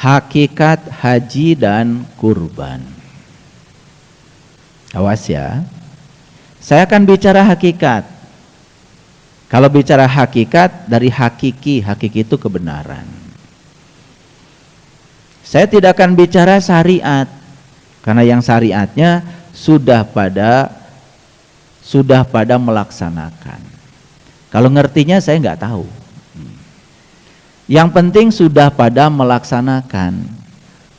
hakikat haji dan kurban. Awas ya, saya akan bicara hakikat. Kalau bicara hakikat dari hakiki, hakiki itu kebenaran. Saya tidak akan bicara syariat, karena yang syariatnya sudah pada melaksanakan. Kalau ngertinya saya nggak tahu. Yang penting sudah pada melaksanakan.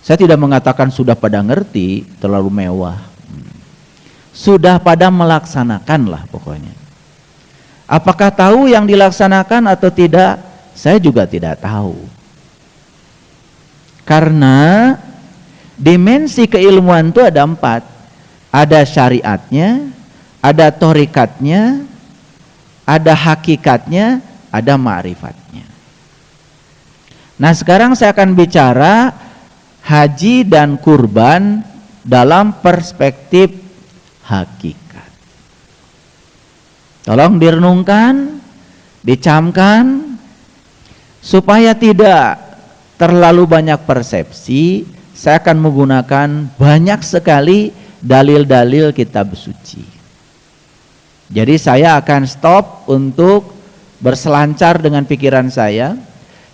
Saya tidak mengatakan sudah pada ngerti, terlalu mewah. Sudah pada melaksanakan lah pokoknya. Apakah tahu yang dilaksanakan atau tidak? Saya juga tidak tahu. Karena dimensi keilmuan itu ada 4. Ada syariatnya, ada thorikatnya, ada hakikatnya, ada ma'rifatnya. Nah sekarang saya akan bicara haji dan kurban dalam perspektif hakikat. Tolong direnungkan, dicamkan, supaya tidak terlalu banyak persepsi. Saya akan menggunakan banyak sekali dalil-dalil kitab suci. Jadi saya akan stop untuk berselancar dengan pikiran saya.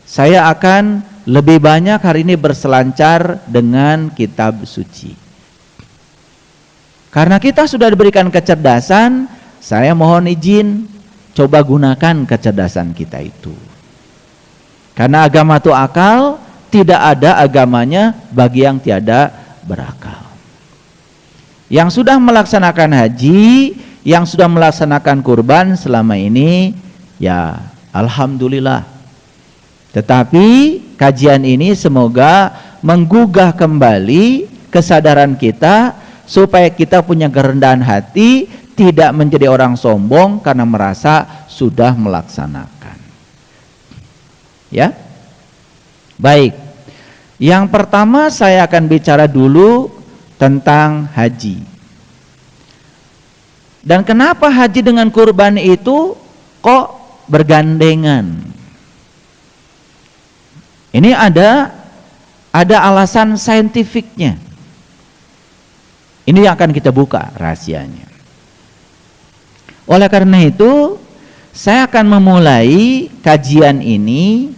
Saya akan lebih banyak hari ini berselancar dengan kitab suci. Karena kita sudah diberikan kecerdasan, saya mohon izin coba gunakan kecerdasan kita itu. Karena agama itu akal, tidak ada agamanya bagi yang tiada berakal. Yang sudah melaksanakan haji, yang sudah melaksanakan kurban selama ini, ya alhamdulillah. Tetapi kajian ini semoga menggugah kembali kesadaran kita, supaya kita punya kerendahan hati, tidak menjadi orang sombong karena merasa sudah melaksanakan. Ya, baik. Yang pertama saya akan bicara dulu tentang haji. Dan kenapa haji dengan kurban itu kok bergandengan? Ini ada alasan saintifiknya. Ini yang akan kita buka rahasianya. Oleh karena itu, saya akan memulai kajian ini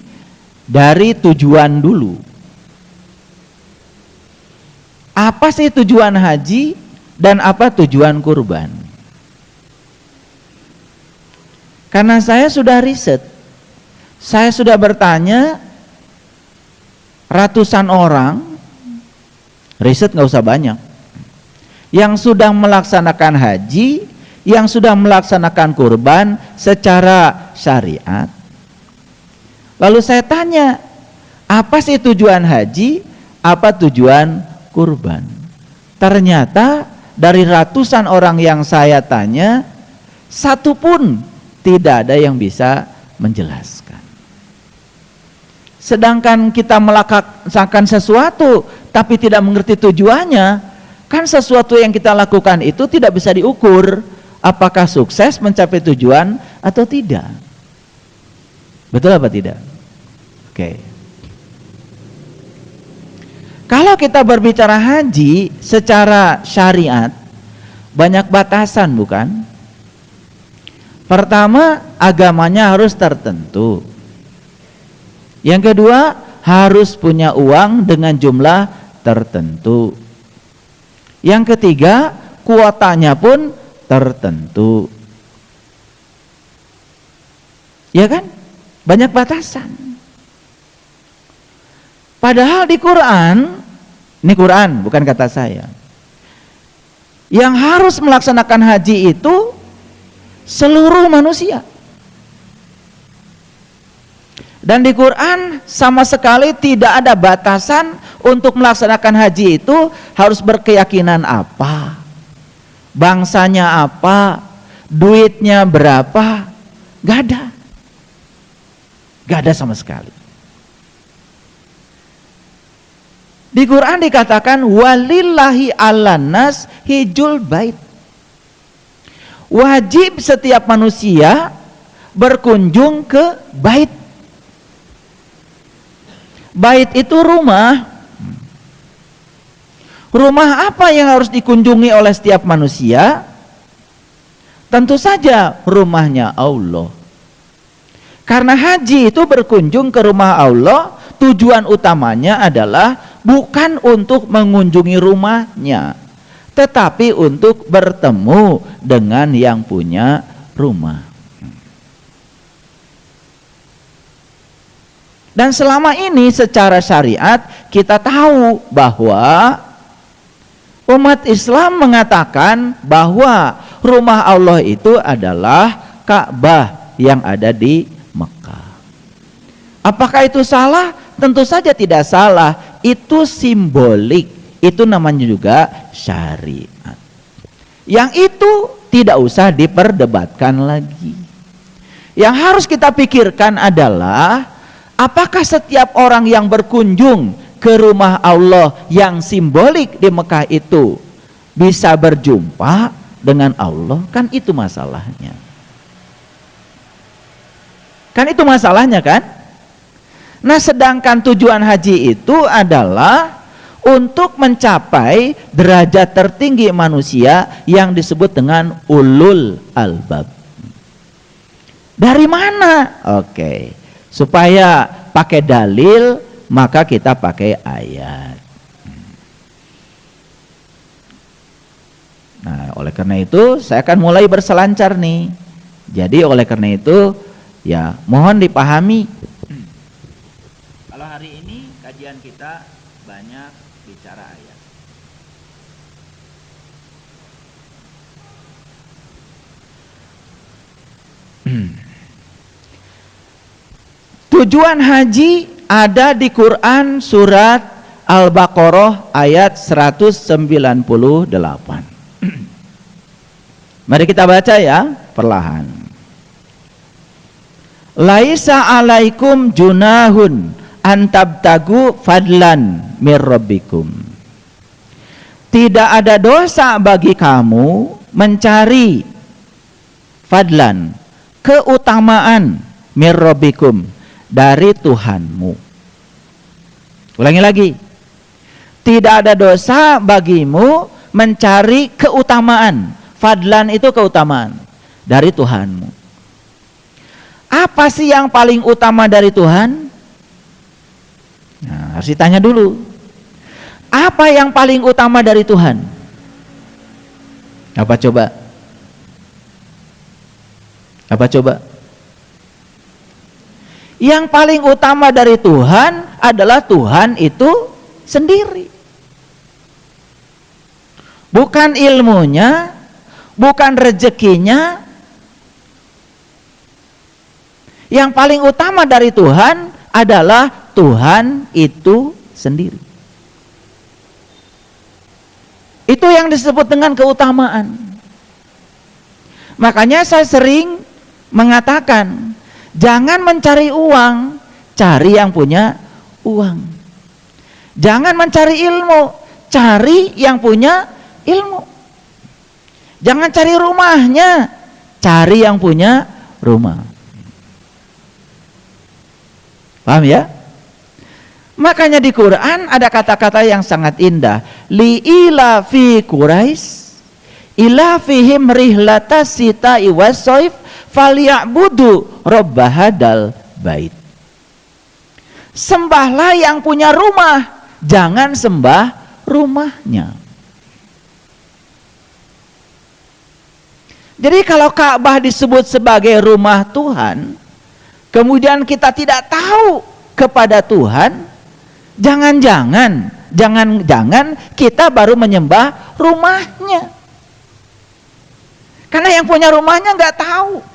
dari tujuan dulu. Apa sih tujuan haji dan apa tujuan kurban? Karena saya sudah riset, saya sudah bertanya ratusan orang, riset nggak usah banyak, yang sudah melaksanakan haji, yang sudah melaksanakan kurban secara syariat. Lalu saya tanya, apa sih tujuan haji, apa tujuan kurban? Ternyata dari ratusan orang yang saya tanya, satu pun tidak ada yang bisa menjelaskan. Sedangkan kita melaksanakan sesuatu tapi tidak mengerti tujuannya, kan sesuatu yang kita lakukan itu tidak bisa diukur apakah sukses mencapai tujuan atau tidak. Betul apa tidak? Oke. Kalau kita berbicara haji secara syariat, banyak batasan bukan? Pertama, agamanya harus tertentu. Yang kedua, harus punya uang dengan jumlah tertentu. Yang ketiga, kuotanya pun tertentu. Ya kan? Banyak batasan. Padahal di Quran, ini Quran bukan kata saya, yang harus melaksanakan haji itu seluruh manusia. Dan di Quran sama sekali tidak ada batasan untuk melaksanakan haji itu harus berkeyakinan apa, bangsanya apa, duitnya berapa, gak ada. Gak ada sama sekali. Di Quran dikatakan walillahi 'alan nas hijjul bait. Wajib setiap manusia berkunjung ke bait. Bait itu rumah. Rumah apa yang harus dikunjungi oleh setiap manusia? Tentu saja rumahnya Allah. Karena haji itu berkunjung ke rumah Allah, tujuan utamanya adalah bukan untuk mengunjungi rumahnya, tetapi untuk bertemu dengan yang punya rumah. Dan selama ini secara syariat kita tahu bahwa umat Islam mengatakan bahwa rumah Allah itu adalah Ka'bah yang ada di Mekah. Apakah itu salah? Tentu saja tidak salah. Itu simbolik. Itu namanya juga syariat. Yang itu tidak usah diperdebatkan lagi. Yang harus kita pikirkan adalah apakah setiap orang yang berkunjung ke rumah Allah yang simbolik di Mekah itu bisa berjumpa dengan Allah? Kan itu masalahnya. Kan itu masalahnya kan? Nah, sedangkan tujuan haji itu adalah untuk mencapai derajat tertinggi manusia yang disebut dengan ulul albab. Dari mana? Oke. Supaya pakai dalil, maka kita pakai ayat. Nah, oleh karena itu saya akan mulai berselancar nih. Jadi oleh karena itu ya mohon dipahami. Kalau hari ini kajian kita banyak bicara ayat. Tujuan haji ada di Quran surat Al-Baqarah ayat 198. Mari kita baca ya, perlahan. Laisa alaikum junahun antabtagu fadlan mir rabbikum. Tidak ada dosa bagi kamu mencari fadlan, keutamaan mir rabbikum, dari Tuhanmu. Ulangi lagi. Tidak ada dosa bagimu mencari keutamaan. Fadlan itu keutamaan dari Tuhanmu. Apa sih yang paling utama dari Tuhan? Nah, harus ditanya dulu. Apa yang paling utama dari Tuhan? Apa coba? Apa coba? Yang paling utama dari Tuhan adalah Tuhan itu sendiri. Bukan ilmunya, bukan rezekinya. Yang paling utama dari Tuhan adalah Tuhan itu sendiri. Itu yang disebut dengan keutamaan. Makanya saya sering mengatakan, jangan mencari uang, cari yang punya uang. Jangan mencari ilmu, cari yang punya ilmu. Jangan cari rumahnya, cari yang punya rumah. Paham ya? Makanya di Quran ada kata-kata yang sangat indah. Li ila fi Quraisy ila fihim rihlata sita'i wassoif falyabudu robbahadal bait. Sembahlah yang punya rumah, jangan sembah rumahnya. Jadi kalau Ka'bah disebut sebagai rumah Tuhan, kemudian kita tidak tahu kepada Tuhan, jangan-jangan kita baru menyembah rumahnya. Karena yang punya rumahnya nggak tahu.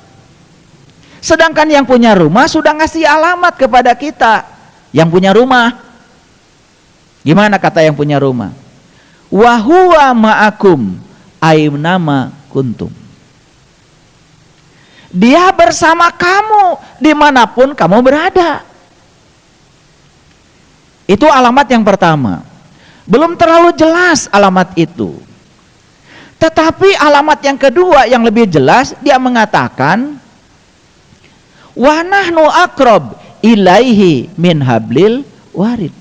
Sedangkan yang punya rumah sudah ngasih alamat kepada kita. Yang punya rumah. Gimana kata yang punya rumah? Wa huwa ma'akum aynama kuntum. Dia bersama kamu dimanapun kamu berada. Itu alamat yang pertama. Belum terlalu jelas alamat itu. Tetapi alamat yang kedua yang lebih jelas, dia mengatakan wa nahnu aqrab ilaihi min hablil warid.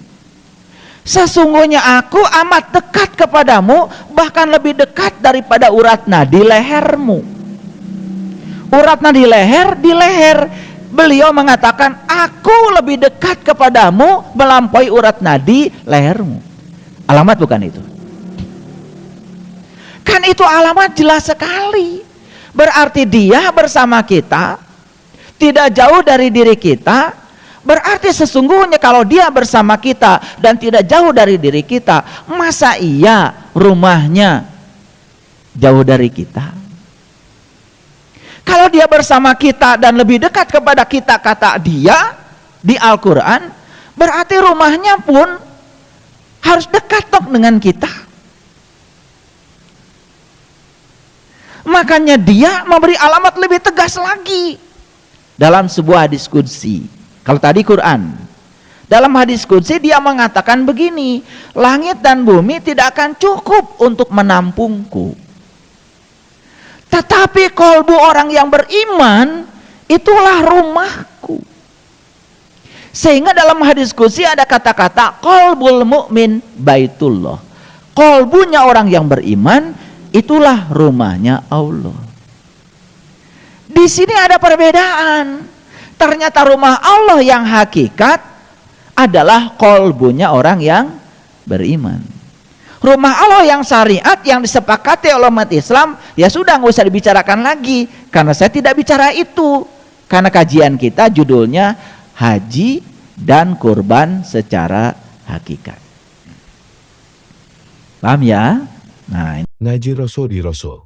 Sesungguhnya aku amat dekat kepadamu, bahkan lebih dekat daripada urat nadi lehermu. Urat nadi leher di leher. Beliau mengatakan, aku lebih dekat kepadamu melampaui urat nadi lehermu. Alamat bukan itu? Kan itu alamat jelas sekali. Berarti dia bersama kita, tidak jauh dari diri kita. Berarti sesungguhnya kalau dia bersama kita dan tidak jauh dari diri kita, masa iya rumahnya jauh dari kita? Kalau dia bersama kita dan lebih dekat kepada kita, kata dia di Al-Quran, berarti rumahnya pun harus dekat dong dengan kita. Makanya dia memberi alamat lebih tegas lagi dalam sebuah diskusi. Kalau tadi Quran, dalam hadis qudsi dia mengatakan begini, langit dan bumi tidak akan cukup untuk menampungku, tetapi kolbu orang yang beriman itulah rumahku. Sehingga dalam hadis qudsi ada kata-kata kolbul mu'min baitullah, kolbunya orang yang beriman itulah rumahnya Allah. Di sini ada perbedaan. Ternyata rumah Allah yang hakikat adalah kolbunya orang yang beriman. Rumah Allah yang syariat yang disepakati oleh umat Islam, ya sudah nggak usah dibicarakan lagi, karena saya tidak bicara itu. Karena kajian kita judulnya haji dan kurban secara hakikat. Paham ya? Nah, Ngaji Rasul di Rasul.